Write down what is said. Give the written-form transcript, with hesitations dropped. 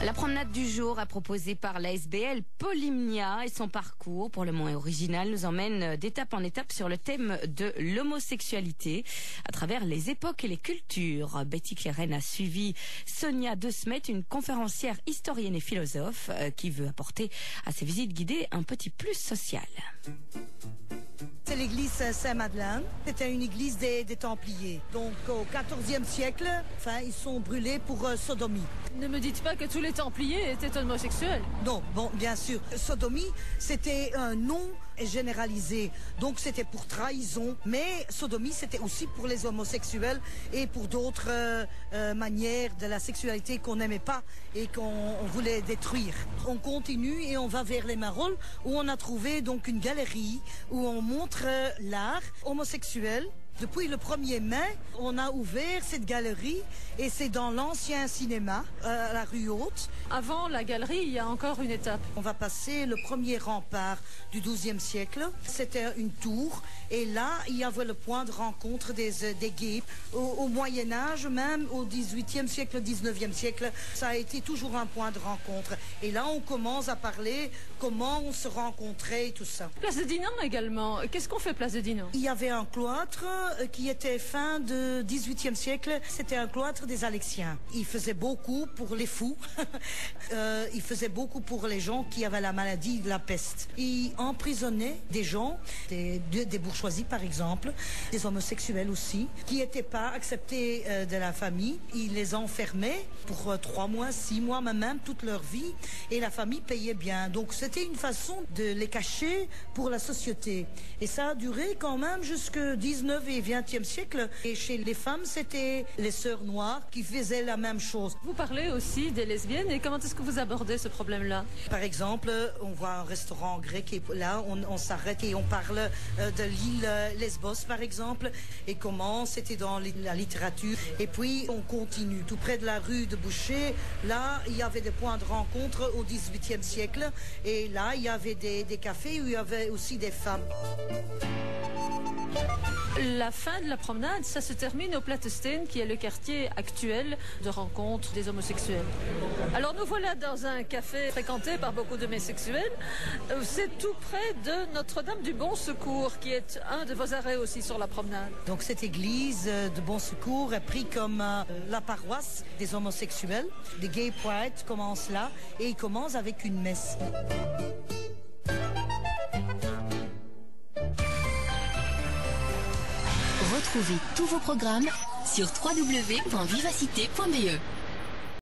La promenade du jour est proposée par la SBL Polymnia et son parcours, pour le moins original, nous emmène d'étape en étape sur le thème de l'homosexualité à travers les époques et les cultures. Betty Clérène a suivi Sonia De Smet, une conférencière historienne et philosophe qui veut apporter à ses visites guidées un petit plus social. C'est l'église Saint-Madeleine. C'était une église des Templiers. Donc au XIVe siècle, ils sont brûlés pour sodomie. Ne me dites pas que tous les Templiers étaient homosexuels. Non, bon, bien sûr. Sodomie, c'était un nom généralisé. Donc c'était pour trahison. Mais sodomie, c'était aussi pour les homosexuels et pour d'autres manières de la sexualité qu'on n'aimait pas et qu'on voulait détruire. On continue et on va vers les Marolles où on a trouvé donc une galerie où on montre l'art homosexuel. Depuis le 1er mai, on a ouvert cette galerie et c'est dans l'ancien cinéma, à la rue Haute. Avant la galerie, il y a encore une étape. On va passer le premier rempart du XIIe siècle. C'était une tour et là, il y avait le point de rencontre des gays. Au Moyen-Âge, même au XVIIIe siècle, XIXe siècle, ça a été toujours un point de rencontre. Et là, on commence à parler comment on se rencontrait et tout ça. Place de Dinan également. Qu'est-ce qu'on fait place de Dinan? Il y avait un cloître qui était fin du XVIIIe siècle, c'était un cloître des Alexiens. Il faisait beaucoup pour les fous, il faisait beaucoup pour les gens qui avaient la maladie de la peste. Il emprisonnait des gens, des bourgeoisies par exemple, des homosexuels aussi, qui n'étaient pas acceptés de la famille. Il les enfermait pour 3 mois, 6 mois, même toute leur vie, et la famille payait bien. Donc c'était une façon de les cacher pour la société. Et ça a duré quand même jusqu'au 19 et 20e siècle. Et chez les femmes, c'était les sœurs noires qui faisaient la même chose. Vous parlez aussi des lesbiennes et comment est-ce que vous abordez ce problème-là? Par exemple, on voit un restaurant grec et là, on s'arrête et on parle de l'île Lesbos, par exemple, et comment c'était dans la littérature. Et puis, on continue. Tout près de la rue de Boucher, là, il y avait des points de rencontre au XVIIIe siècle. Et là, il y avait des cafés où il y avait aussi des femmes. La fin de la promenade, ça se termine au Plattesteen, qui est le quartier actuel de rencontre des homosexuels. Alors nous voilà dans un café fréquenté par beaucoup d'homosexuels. C'est tout près de Notre-Dame du Bon Secours, qui est un de vos arrêts aussi sur la promenade. Donc cette église de Bon Secours est prise comme la paroisse des homosexuels. Les Gay Pride commencent là et ils commencent avec une messe. Retrouvez tous vos programmes sur www.vivacité.be.